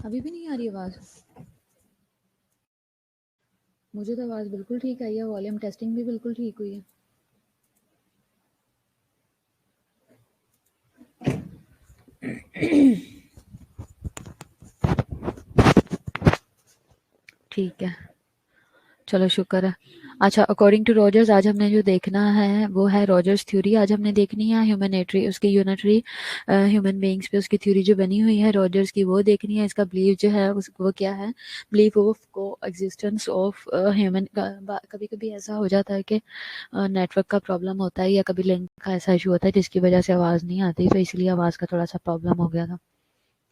अभी भी नहीं आ रही आवाज़? मुझे तो आवाज़ बिल्कुल ठीक आई है, वॉल्यूम टेस्टिंग भी बिल्कुल ठीक हुई है। ठीक है, चलो शुक्र है। अच्छा, अकॉर्डिंग टू रॉजर्स आज हमने जो देखना है वो है रॉजर्स थ्योरी। आज हमने देखनी है ह्यूमनेटरी, उसकी यूनिटरी ह्यूमन बीइंग्स पे उसकी थ्योरी जो बनी हुई है रॉजर्स की, वो देखनी है। इसका बिलीव जो है वो क्या है, बिलीव ऑफ को एग्जिस्टेंस ऑफ ह्यूमन। कभी कभी ऐसा हो जाता है कि नेटवर्क का प्रॉब्लम होता है या कभी लिंक का ऐसा इशू होता है जिसकी वजह से आवाज़ नहीं आती, तो इसलिए आवाज़ का थोड़ा सा प्रॉब्लम हो गया था।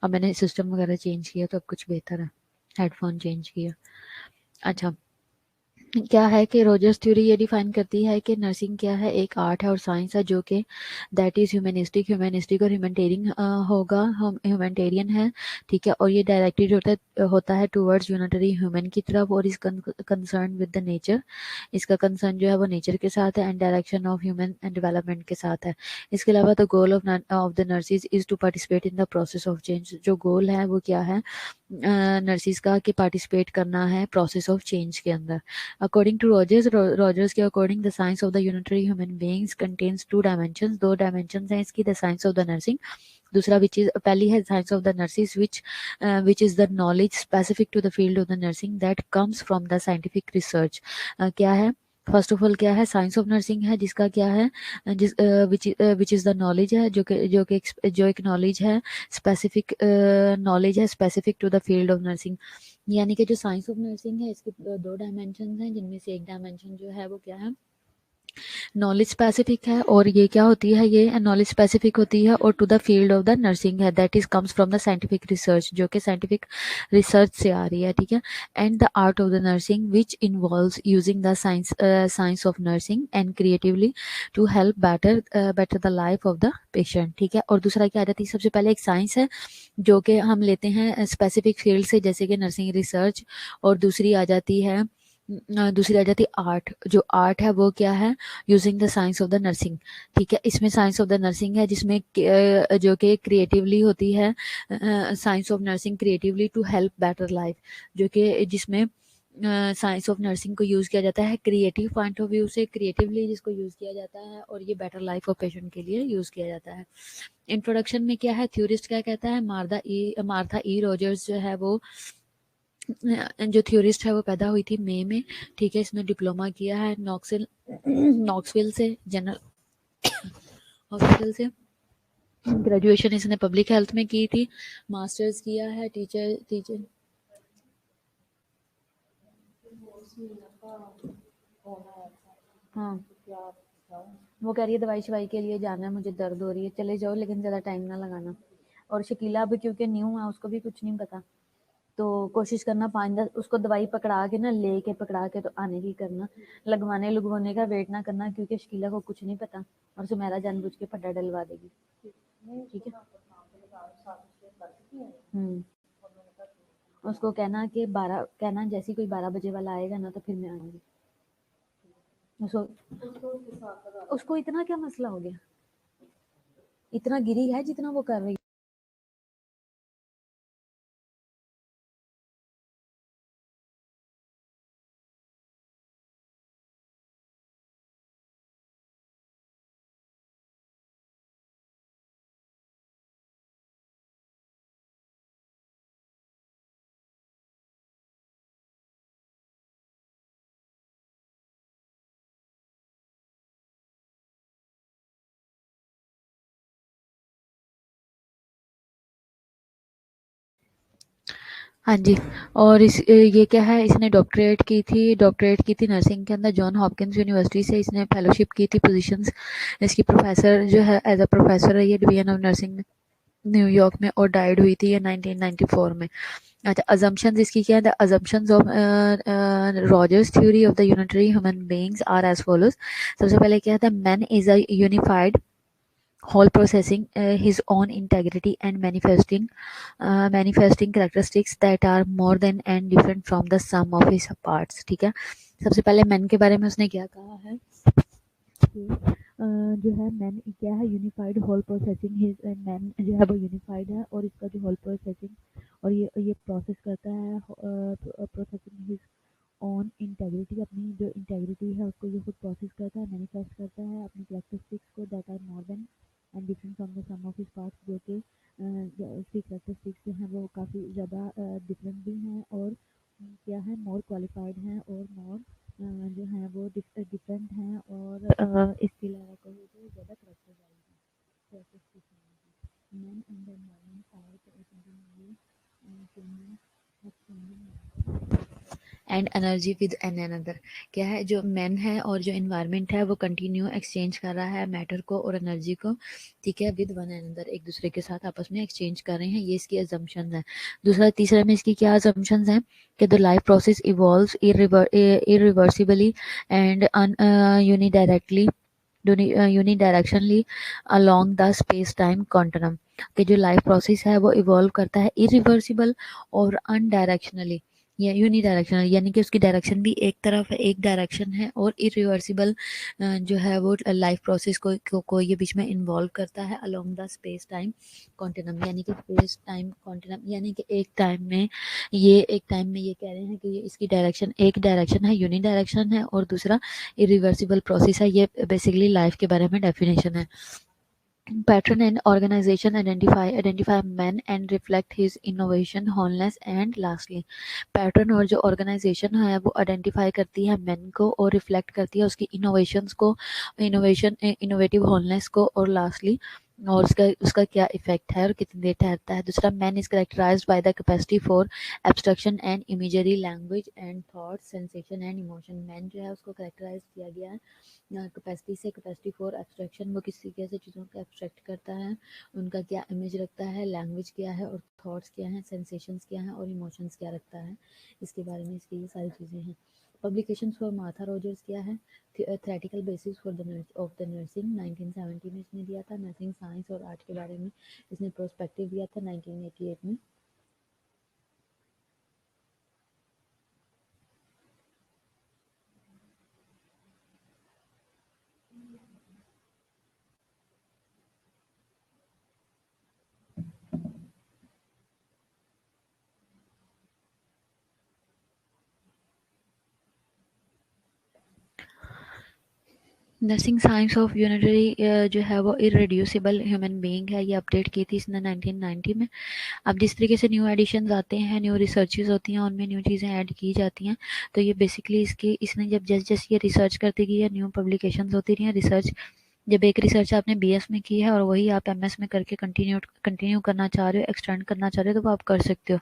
अब मैंने सिस्टम वगैरह चेंज किया तो अब कुछ बेहतर है, हेडफोन चेंज किया। अच्छा, क्या है कि रोजर्स थ्योरी ये डिफाइन करती है कि नर्सिंग क्या है, एक आर्ट है और साइंस है जो कि दैट इज ह्यूमनिस्टिक और ह्यूमैनिटेरियन होगा, ह्यूमैनिटेरियन है, ठीक है। और ये डायरेक्टेड होता है टूवर्ड्स यूनिटरी ह्यूमन की तरफ, और इस कंसर्न विद द नेचर, इसका कंसर्न जो है वो नेचर के साथ है, and direction of human and development के साथ है। इसके अलावा the goal of the nurses is to participate in the process of change. जो गोल है वो क्या है नर्सिस का, कि पार्टिसिपेट करना है प्रोसेस ऑफ चेंज के अंदर। According to Rogers के according the science of the unitary human beings contains two dimensions, दो dimensions हैं इसकी, the science of the nursing, दूसरा which is पहली है science of the nurses which is the knowledge specific to the field of the nursing that comes from the scientific research। क्या है first of all क्या है, science of nursing है जिसका क्या है विच इज द नॉलेज है जो एक नॉलेज है, स्पेसिफिक नॉलेज है specific to the field of nursing. यानी कि जो साइंस ऑफ नर्सिंग है इसके दो डायमेंशन हैं, जिनमें से एक डायमेंशन जो है वो क्या है, नॉलेज स्पेसिफिक है, और ये क्या होती है, ये नॉलेज स्पेसिफिक होती है और to the field of the nursing है, that is comes from the scientific research, जो कि साइंटिफिक रिसर्च से आ रही है, ठीक है। And the art of the nursing which involves using the science of nursing and creatively to help better the life of the patient, ठीक है। और दूसरा क्या आ जाती है, सबसे पहले एक साइंस है जो कि हम लेते हैं स्पेसिफिक फील्ड से, जैसे कि नर्सिंग रिसर्च, और दूसरी आ जाती है आर्ट। जो आर्ट है वो क्या है, using the science of the nursing, ठीक है। इसमें साइंस ऑफ द नर्सिंग है जिसमें जो कि क्रिएटिवली होती है, science of nursing creatively to help better life, जो कि जिसमें साइंस ऑफ नर्सिंग को यूज़ किया जाता है क्रिएटिव पॉइंट ऑफ व्यू से, क्रिएटिवली जिसको यूज़ किया जाता है, और ये बेटर लाइफ ऑफ पेशेंट के लिए यूज़ किया जाता है। इंट्रोडक्शन में क्या है, थ्योरिस्ट क्या कहता है, मार्था ई रॉजर्स जो है वो जो थ्योरिस्ट है वो पैदा हुई थी मई में, ठीक है। इसने डिप्लोमा किया है नॉक्सविल से, जनरल हॉस्पिटल से। ग्रेजुएशन इसने पब्लिक हेल्थ में की थी, मास्टर्स किया है टीचर टीचर हाँ, वो कह रही है दवाई शवाई के लिए जाना है, मुझे दर्द हो रही है, चले जाओ लेकिन ज़्यादा टाइम ना लगाना। और शकीला अभी क्योंकि न्यू है, उसको भी कुछ नहीं पता, तो कोशिश करना 5-10 उसको दवाई पकड़ा के ना, लेके पकड़ा के तो आने की करना, लगवाने लगवाने का वेट ना करना, क्योंकि शकीला को कुछ नहीं पता और सुमेरा जानबूझ के पट्टा डलवा देगी, ठीक है। उसको कहना कि 12 कहना, जैसे ही कोई 12 बजे वाला आएगा ना तो फिर मैं आऊँगी। उसको इतना क्या मसला हो गया, इतना गिरी है जितना वो कर रही हाँ जी। और ये क्या है, इसने डॉक्टरेट की थी नर्सिंग के अंदर, जॉन हॉपकिंस यूनिवर्सिटी से इसने फेलोशिप की थी, पोजीशंस इसकी प्रोफेसर जो है एज अ प्रोफेसर रही है डिवीजन ऑफ नर्सिंग न्यूयॉर्क में, और डाइड हुई थी ये 1994 में। अच्छा, अजम्पशंस इसकी क्या है, the assumptions of Rogers theory of the unitary human beings are as follows. सबसे पहले क्या था, man is a unified whole possessing his own integrity and manifesting characteristics that are more than and different from the sum of his parts, ठीक है। सबसे पहले man के बारे में उसने क्या कहा है कि जो है मैन क्या है, unified whole processing his, man जो है वो यूनिफाइड है, और इसका जो होल प्रोसेसिंग और ये प्रोसेस करता है प्रोसेसिंग हिज ऑन इंटेग्रिटी, अपनी जो इंटेग्रिटी है उसको ये खुद प्रोसेस करता है, मैनिफेस्ट करता है अपनी कैरेक्टरिस्टिक्स को, that are more than and different from the sum of his parts, जो कि उसकी कैरेक्टरिस्टिक्स जो हैं वो काफ़ी ज़्यादा डिफरेंट भी हैं, और क्या है, मोर क्वालिफाइड हैं, और मोर जो हैं वो डिफरेंट हैं, और इसके अलावा कहो तो ज़्यादा कैरेक्टरिस्टिक्स हैं। Man and the environment are continuously changing and energy with an another. क्या है, जो मैन है और जो इन्वायरमेंट है वो कंटिन्यू एक्सचेंज कर रहा है मैटर को और एनर्जी को, ठीक है, विद वन अनदर, एक दूसरे के साथ आपस में एक्सचेंज कर रहे हैं, ये इसकी असम्पशन है। दूसरा तीसरा में इसकी क्या असम्पशन है कि the life process evolves irreversibly and unidirectly unidirectionally along the space time continuum, कि जो लाइफ प्रोसेस है वो इवॉल्व करता है इरिवर्सिबल और अनडायरेक्शनली या यूनिडायरेक्शनल, यानी कि उसकी डायरेक्शन भी एक तरफ है, एक डायरेक्शन है, और इरिवर्सिबल जो है वो लाइफ प्रोसेस को ये बीच में इन्वॉल्व करता है along the space time continuum, यानी कि स्पेस टाइम कॉन्टिनम, यानी कि एक टाइम में ये कह रहे हैं कि ये इसकी डायरेक्शन एक डायरेक्शन है, यूनिडायरेक्शन है, और दूसरा इरिवर्सिबल प्रोसेस है। ये बेसिकली लाइफ के बारे में डेफिनेशन है। Pattern and organization identify man and reflect his innovation, wholeness and lastly pattern और जो ऑर्गेनाइजेशन है वो आइडेंटिफाई करती है मैन को और रिफ्लेक्ट करती है उसकी इनोवेशंस को, इनोवेटिव होलनेस को, और लास्टली और उसका क्या इफेक्ट है और कितनी देर ठहरता है। दूसरा, man is characterised by the capacity for abstraction and imagery, language and thought, sensation and emotion. Man जो है उसको करेक्टराइज किया गया है कैपेसिटी से, कैपेसिटी फॉर एब्स्ट्रैक्शन, वो किस तरीके से चीज़ों को एब्स्ट्रैक्ट करता है, उनका क्या इमेज रखता है, लैंग्वेज क्या है और थॉट्स क्या हैं, सेंसेशंस क्या हैं और इमोशंस क्या रखता है, इसके बारे में इसकी ये सारी चीज़ें हैं। पब्लिकेशंस फॉर मार्था रोजर्स क्या है, theoretical basis for the of the nursing 1970 में इसने दिया था, नर्सिंग साइंस और आर्ट के बारे में इसने प्रोस्पेक्टिव दिया था 1988 में। नर्सिंग साइंस ऑफ यूनिटरी जो है वो इरेड्यूसिबल ह्यूमन बीइंग है, ये अपडेट की थी इसने 1990 में। अब जिस तरीके से न्यू एडिशंस आते हैं, न्यू रिसर्चेस होती हैं, उनमें न्यू चीज़ें ऐड की जाती हैं, तो ये बेसिकली इसने जब जैसे जैसे ये रिसर्च करती गई है, न्यू पब्लिकेशंस होती रही हैं, रिसर्च जब एक रिसर्च आपने बीएस में की है और वही आप एमएस में करके कंटिन्यू करना चाह रहे हो, एक्सटेंड करना चाह रहे हो, तो वो आप कर सकते हो।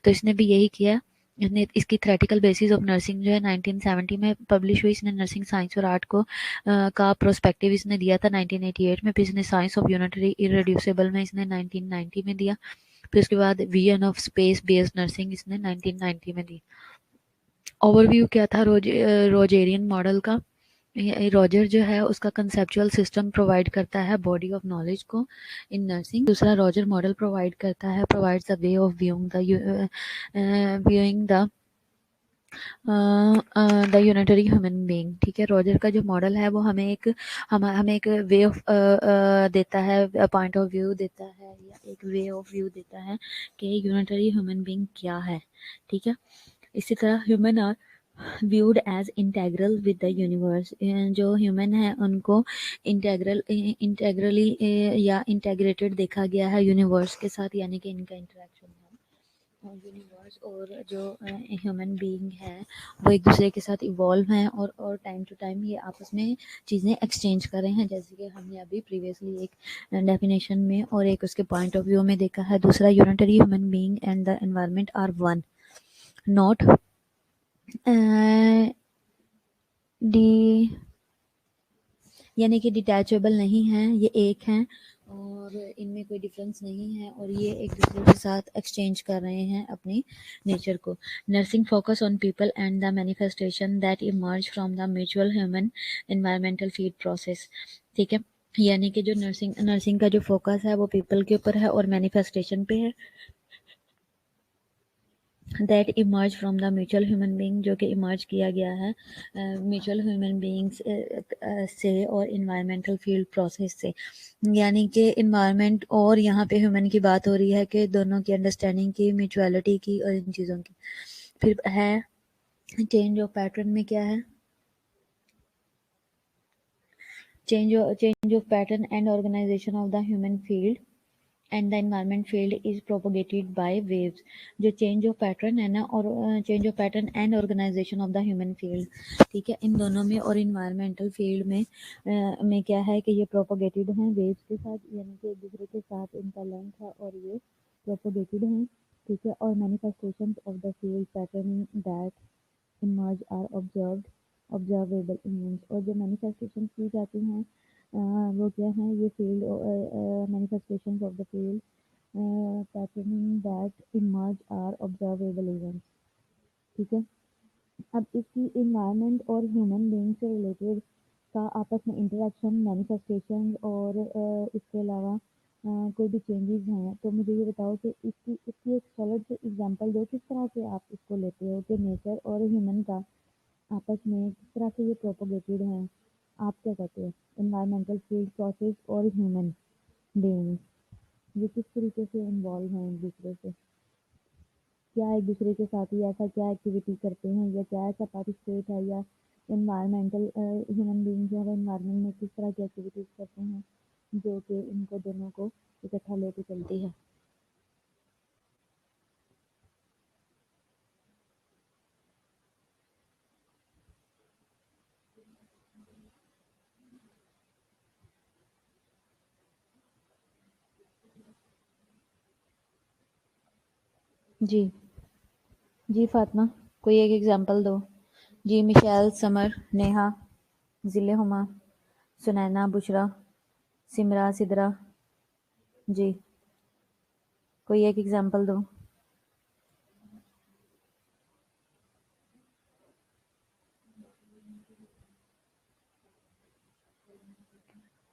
तो इसने भी यही किया है। इसने इसकी थ्योरेटिकल बेसिस ऑफ नर्सिंग जो है 1970 में पब्लिश हुई। इसने नर्सिंग साइंस और आर्ट को का प्रोस्पेक्टिव इसने दिया था 1988 में। फिर इसने साइंस ऑफ यूनिटरी इरेड्यूसिबल में इसने 1990 में दिया। फिर उसके बाद vision of space based nursing इसने 1990 में दी। ओवरव्यू क्या था रोजेरियन मॉडल का। रॉजर जो है उसका कंसेप्चुअल सिस्टम प्रोवाइड करता है बॉडी ऑफ नॉलेज को इन नर्सिंग। दूसरा, रॉजर मॉडल प्रोवाइड करता है provides the way of viewing the unitary human being. ठीक है, रॉजर का जो मॉडल है वो हमें एक वे ऑफ देता है, पॉइंट ऑफ व्यू देता है, या एक वे ऑफ व्यू देता है कि यूनिटरी ह्यूमन बीइंग क्या है। ठीक है, इसी तरह human are viewed as integral with the universe। जो ह्यूमन है उनको इंटेग्रली या इंटेग्रेटेड देखा गया है यूनिवर्स के साथ, यानी कि इनका इंटरेक्शन है। और यूनिवर्स और जो ह्यूमन बीइंग है वो एक दूसरे के साथ इवॉल्व हैं और टाइम टू टाइम ये आपस में चीज़ें एक्सचेंज कर रहे हैं, जैसे कि हमने अभी प्रीवियसली एक डेफिनेशन में और एक उसके पॉइंट ऑफ व्यू में देखा है। दूसरा, unitary human being and the environment are one, not डी यानी कि डिटैचेबल नहीं है, ये एक हैं और इनमें कोई डिफरेंस नहीं है, और ये एक दूसरे के साथ एक्सचेंज कर रहे हैं अपनी नेचर को। Nursing focus on people and the manifestation that emerge from the mutual human environmental feed process. ठीक है, यानी कि जो नर्सिंग का जो फोकस है वो पीपल के ऊपर है और मैनिफेस्टेशन पे है। That emerge from the mutual human being, जो कि इमर्ज किया गया है म्यूचुअल ह्यूमन बीइंग्स से और इन्वायरमेंटल फील्ड प्रोसेस से, यानी कि इन्वायरमेंट और यहाँ पे ह्यूमन की बात हो रही है कि दोनों की अंडरस्टैंडिंग की, म्यूचुअलिटी की और इन चीज़ों की। फिर है चेंज ऑफ पैटर्न में क्या है, change of pattern and organization of the human field and the environment field is propagated by waves. जो चेंज ऑफ पैटर्न है ना, और change of pattern and organization of the human field, ठीक है, इन दोनों में और इन्वायरमेंटल फील्ड में क्या है कि ये प्रोपोगेटेड हैं वेव्स के साथ, यानी कि एक दूसरे के साथ इनका लिंक है और ये प्रोपोगेटेड हैं। ठीक है, और manifestation of the field pattern that emerge are observable events. और जो मैनिफेस्टेशन की जाती हैं वो क्या है, ये field manifestation of the field patterning that emerge are observable events. ठीक है। अब इसकी इन्वायरमेंट और ह्यूमन बीइंग से रिलेटेड का आपस में इंटरेक्शन, मैनिफेस्टेशन और इसके अलावा कोई भी चेंजेस हैं, तो मुझे ये बताओ कि इसकी एक सॉलिड से एग्जांपल दो, किस तरह से आप इसको लेते हो कि नेचर और ह्यूमन का आपस में किस तरह से ये प्रोपोगेटेड हैं। आप क्या कहते हो, इन्वायरमेंटल फील्ड प्रोसेस और ह्यूमन बीइंग्स ये किस तरीके से इन्वॉल्व हैं एक दूसरे से, क्या एक दूसरे के साथ ही ऐसा क्या एक्टिविटी करते हैं, या क्या ऐसा पार्टिसिपेट है, या इन्वायरमेंटल ह्यूमन बीइंग जो है इन्वायरमेंट में किस तरह की एक्टिविटीज करते हैं जो कि इनको दोनों को इकट्ठा लेके चलती है। जी। जी फातिमा, कोई एक एग्जांपल दो। जी मिशेल, समर, नेहा, जिले, हुमा, सुनैना, बुशरा, सिमरा, सिदरा। जी, कोई एक एग्जांपल दो।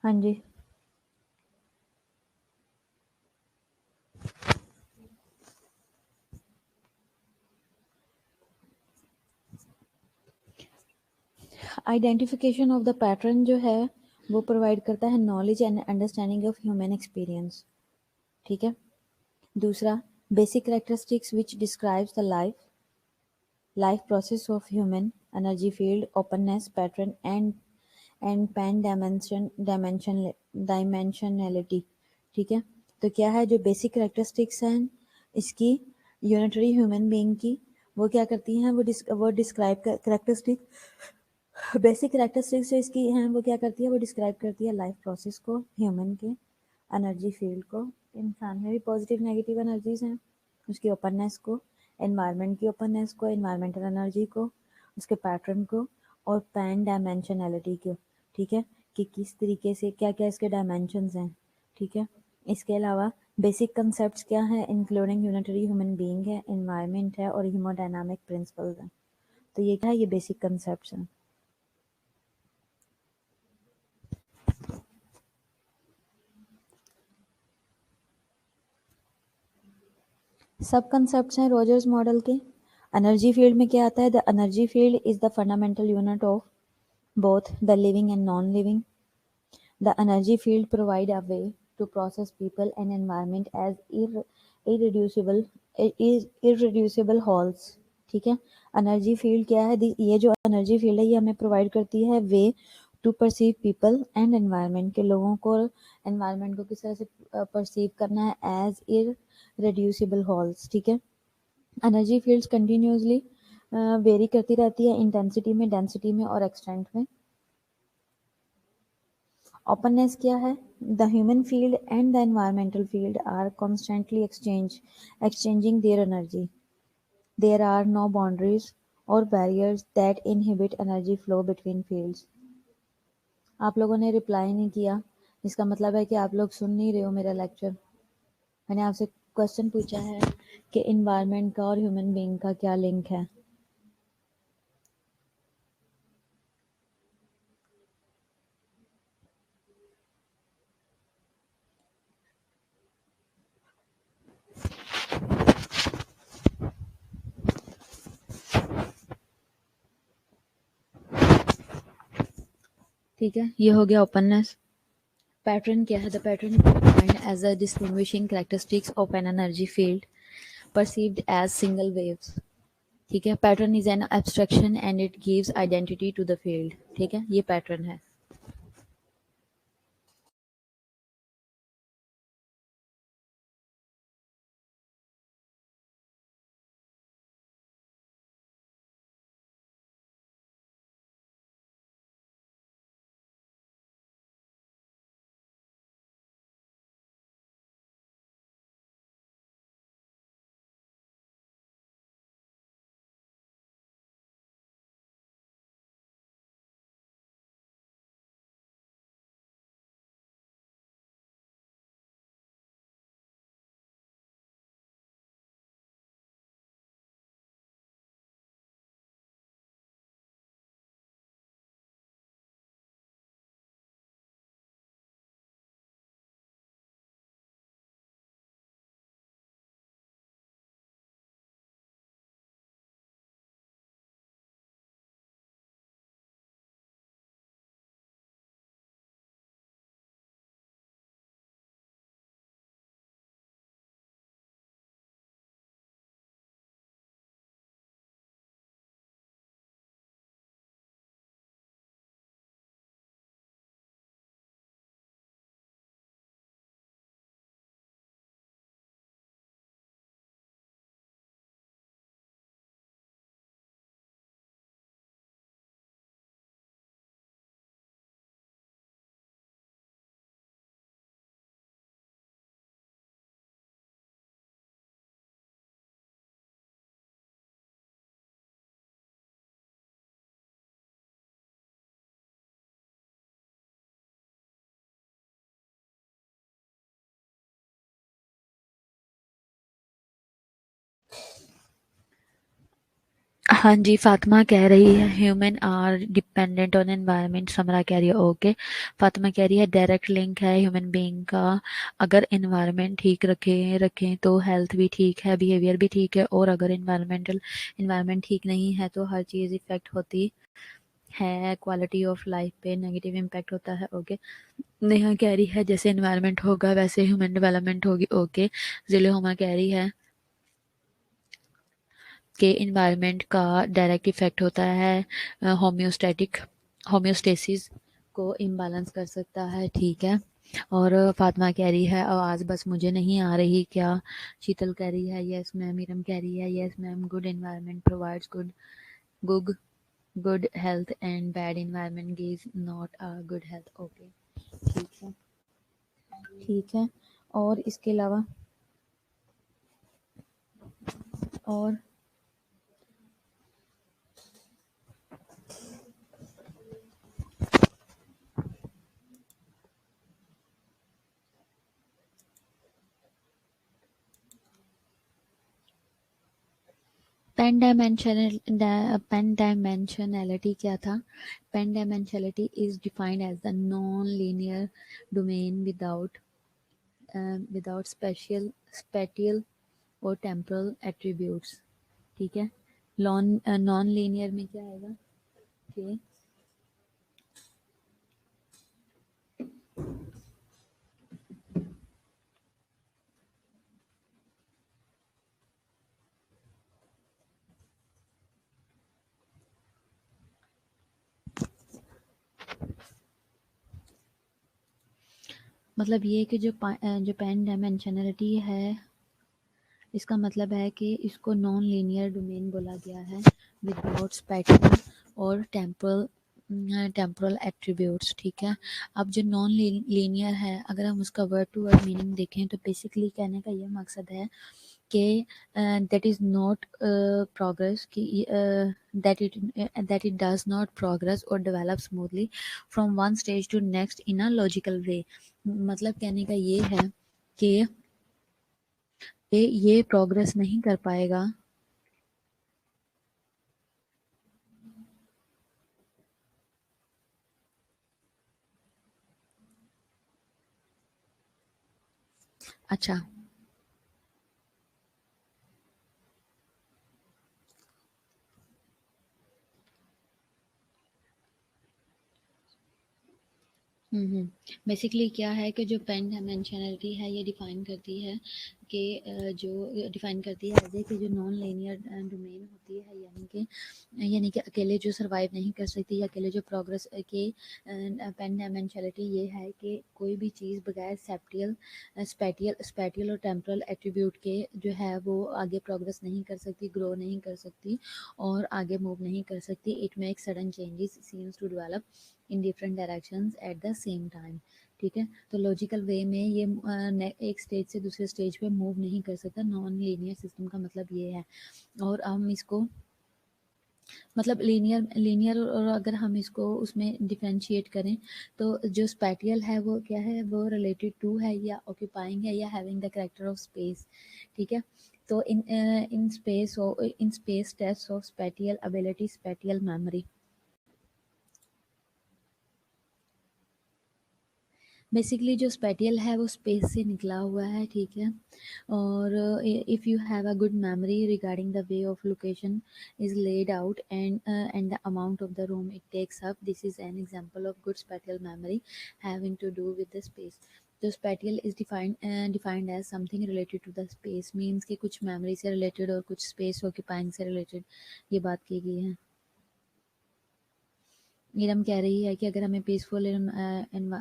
हाँ जी। आइडेंटिफिकेशन ऑफ द पैटर्न जो है वो प्रोवाइड करता है knowledge and understanding of human experience. ठीक है। दूसरा, basic characteristics which describes the life process of human energy field, openness, pattern and pan dimensionality. ठीक है। तो क्या है जो बेसिक करेक्टरिस्टिक्स हैं इसकी यूनिटरी ह्यूमन बीइंग की, वो क्या करती हैं, वो डिस्क्राइब करेक्टरिस्टिक बेसिक करेक्टरिस्टिक्स जो इसकी हैं वो क्या करती है, वो डिस्क्राइब करती है लाइफ प्रोसेस को, ह्यूमन के एनर्जी फील्ड को, इंसान में भी पॉजिटिव नेगेटिव एनर्जीज हैं, उसकी ओपननेस को, एनवायरनमेंट की ओपननेस को, एनवायरमेंटल एनर्जी को, उसके पैटर्न को, और पैन डायमेंशनैलिटी को। ठीक है, कि किस तरीके से क्या क्या इसके डायमेंशंस हैं। ठीक है। इसके अलावा बेसिक कंसेप्ट क्या है, इंक्लूडिंग यूनिटरी ह्यूमन बीइंग है, एनवायरनमेंट है, और हीमोडायनामिक प्रिंसिपल्स हैं। तो ये क्या है, ये बेसिक कंसेप्ट हैं। सब कंसेप्ट्स हैं रोजर्स मॉडल के। एनर्जी फील्ड में क्या आता है, the energy field is the fundamental unit of both the living and non-living. The energy field provide a way to process people and environment as irreducible irreducible wholes। ठीक है। Energy field क्या है, ये जो एनर्जी फील्ड है ये हमें provide करती है way to perceive people and environment, के लोगों को एनवायरनमेंट को किस तरह से परसीव करना है एज इरेड्यूसिबल होल्स। ठीक है। एनर्जी फील्ड्स कंटिन्यूसली वेरी करती रहती है इंटेंसिटी में, डेंसिटी में और एक्सटेंट में। ओपननेस क्या है, the human field and the environmental field are constantly exchanging their energy. There are no boundaries or barriers that inhibit energy flow between fields। आप लोगों ने रिप्लाई नहीं किया, इसका मतलब है कि आप लोग सुन नहीं रहे हो मेरा लेक्चर। मैंने आपसे क्वेश्चन पूछा है कि इन्वायरमेंट का और ह्यूमन बीइंग का क्या लिंक है। ठीक है, ये हो गया ओपननेस। पैटर्न क्या है, the pattern is defined as a distinguishing characteristics of an energy field perceived as single waves। ठीक है। Pattern is an abstraction and it gives identity to the field. ठीक है, ये पैटर्न है। हाँ जी, फातिमा कह रही है human are dependent on environment. Samra कह रही है ओके। फातिमा कह रही है डायरेक्ट लिंक है ह्यूमन बीइंग का। अगर एनवायरनमेंट ठीक रखें रखें तो हेल्थ भी ठीक है, बिहेवियर भी ठीक है, और अगर एनवायरनमेंट ठीक नहीं है तो हर चीज़ इफेक्ट होती है, क्वालिटी ऑफ लाइफ पे नेगेटिव इम्पैक्ट होता है। ओके। नेहा कह रही है जैसे एनवायरनमेंट होगा वैसे ह्यूमन डेवलपमेंट होगी। ओके। जिले कह रही है के इन्वायरमेंट का डायरेक्ट इफेक्ट होता है होम्योस्टेसिस को इम्बैलेंस कर सकता है। ठीक है। और फातिमा कह रही है आवाज़ बस मुझे नहीं आ रही क्या। शीतल कह रही है यस मैम। मीरम कह रही है yes ma'am. Good environment provides good good health and bad environment gives not a good health. Okay. ठीक है। ठीक है। और इसके अलावा और पेन डायमेंशनैलिटी क्या था। Pandimensionality is defined as the non linear domain without spatial और टेम्पोरल एट्रीब्यूट्स। ठीक है। नॉन लीनियर में क्या आएगा कि मतलब ये कि जो पेन डायमेंशनैलिटी है इसका मतलब है कि इसको नॉन लीनियर डोमेन बोला गया है विदाउट स्पैटियल और टेम्पोरल एट्रीब्यूट्स। ठीक है। अब जो नॉन लीनियर है अगर हम उसका वर्ड टू वर्ड मीनिंग देखें तो बेसिकली कहने का ये मकसद है कि दैट इज़ नॉट प्रोग्रेस कि that it does not progress और develop smoothly from one stage to next in a logical way. मतलब कहने का ये है कि ये प्रोग्रेस नहीं कर पाएगा। अच्छा। बेसिकली क्या है कि जो पेन डायमेंशनलिटी है ये डिफाइन करती है कि जो डिफाइन करती है एज ए कि जो नॉन लीनियर डोमेन होती है यानी कि अकेले जो सरवाइव नहीं कर सकती या अकेले जो प्रोग्रेस के पेन डायमेंशनलिटी ये है कि कोई भी चीज़ बगैर स्पैटियल और टेम्पोरल एट्रीब्यूट के जो है वो आगे प्रोग्रेस नहीं कर सकती, ग्रो नहीं कर सकती और आगे मूव नहीं कर सकती। It make sudden changes seems to develop in different directions at the same time. ठीक है। तो लॉजिकल वे में ये एक स्टेज से दूसरे स्टेज पे मूव नहीं कर सकता। नॉन लीनियर सिस्टम का मतलब ये है। और हम इसको मतलब लीनियर लीनियर और अगर हम इसको उसमें डिफरेंशिएट करें तो जो स्पैटियल है वो क्या है, वो रिलेटेड टू है या ऑक्यूपाइंग है या having the character of space. ठीक है। तो in space test of spatial ability spatial memory. Basically जो स्पेटियल है वो स्पेस से निकला हुआ है। ठीक है। और if you have a good memory regarding the way of location is laid out and the amount of the room it takes up, this is an example of good spatial memory having to do with the space. तो spatial is defined as something related to the space, means कि कुछ memory से related और कुछ space occupying से related ये बात की गई है। नीलम कह रही है कि अगर हमें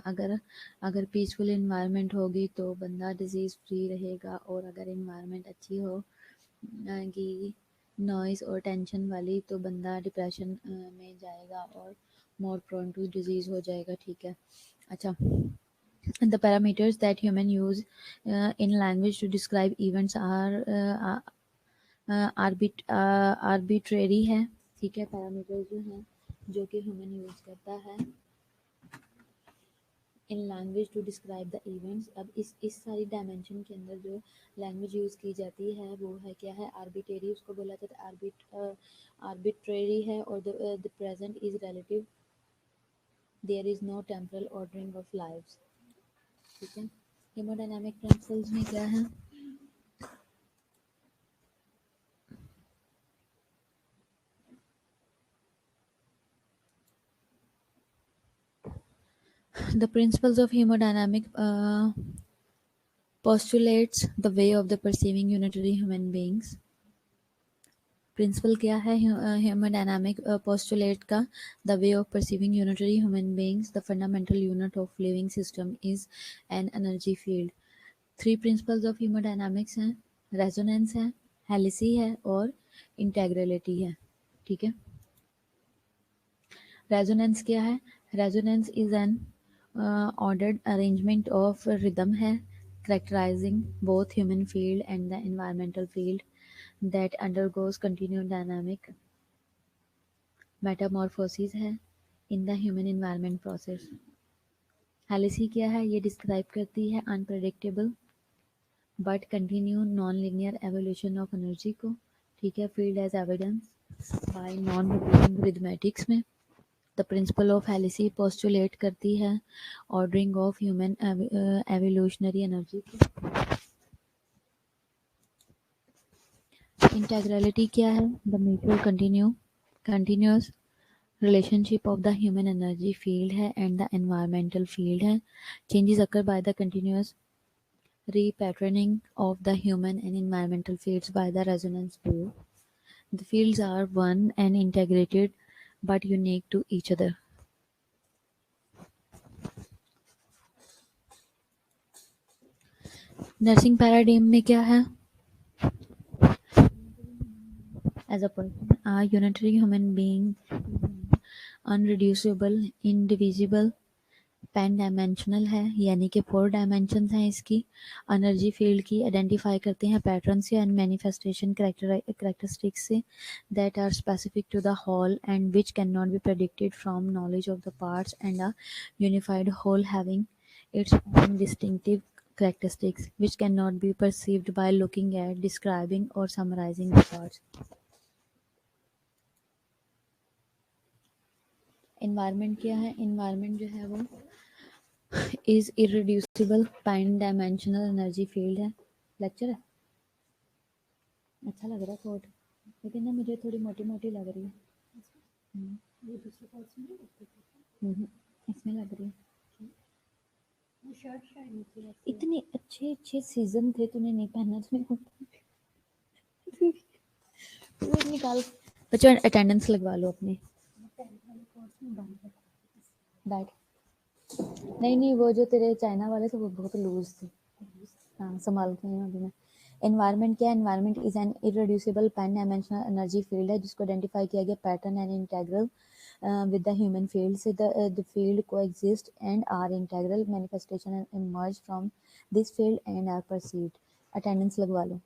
अगर अगर पीसफुल इन्वायरमेंट होगी तो बंदा डिजीज़ फ्री रहेगा, और अगर इन्वायरमेंट अच्छी हो कि नॉइज़ और टेंशन वाली तो बंदा डिप्रेशन में जाएगा और मोर प्रोन टू डिजीज़ हो जाएगा। ठीक है। अच्छा। The parameters that human use in language to describe events arbitrary है। ठीक है। पैरामीटर्स जो हैं जो कि ह्यूमन यूज़ करता है in language to describe the events. अब इस सारी डायमेंशन के अंदर जो लैंग्वेज यूज़ की जाती है वो है क्या है, आर्बिट्रेरी, उसको बोला जाता है आर्बिट्रेरी है, और the present is relative, there is no temporal ordering of lives. ठीक है, हेमोडायनामिक प्रिंसिपल्स में क्या है, the principles of hemodynamic postulates the way of the perceiving unitary human beings। Principle क्या है हेमोडायनामिक पोस्टुलेट का, the way of perceiving unitary human beings, the fundamental unit of living system is an energy field. Three principles of hemodynamics हैं, resonance है, helicy है और इंटेग्रलिटी है। ठीक है, रेजोनेंस क्या है, resonance is an ordered arrangement of rhythm है, characterizing both human field and the environmental field that undergoes continued dynamic metamorphosis है in the human environment process. Helicy क्या है, ये डिस्क्राइब करती है unpredictable but continue non linear evolution of energy को। ठीक है, field as evidence by non repeating rhythmics में। The principle of helicy postulate करती है ordering of human evolutionary energy को। इंटेग्रलिटी क्या है, the mutual continuous relationship of the human energy field है एंड द एनवायरमेंटल फील्ड है। Changes occur by the continuous repatterning of the human and environmental fields by the resonance wave. The fields are one and integrated but unique to each other. Nursing paradigm में क्या है, as a person a unitary human being, unreducible, indivisible, pan dimensional है, यानी कि 4 dimensions हैं इसकी। Energy field की identify करते हैं पैटर्न से एंड मैनिफेस्टेशन कैरेक्टरिस्टिक्स से that are specific to the whole and which can not be predicted from knowledge of the parts and a unified whole having its own distinctive characteristics which cannot be perceived by looking at, describing or summarizing the parts. Environment क्या है, environment जो है वो is irreducible pine dimensional energy field है। Lecture है, अच्छा लग रहा है कोड, लेकिन ना मुझे थोड़ी मोटी मोटी लग रही है। ये दूसरे कोर्स में नहीं लगती थी? इसमें लग रही है। शर्ट शायद इतने अच्छे अच्छे सीजन थे, तूने नहीं पहना, तूने निकाल। बच्चों अटेंडेंस लगवा लो अपनी, बैठ। नहीं वो जो तेरे चाइना वाले थे वो बहुत लूज थे, हाँ संभालते हैं अभी मैं। एनवायरनमेंट क्या है, environment is an irreducible pan dimensional energy field है जिसको आइडेंटिफाई किया गया pattern and integral with the human field. So the field coexist and are integral manifestation and emerge from this field and are perceived. Attendance लगवा लो।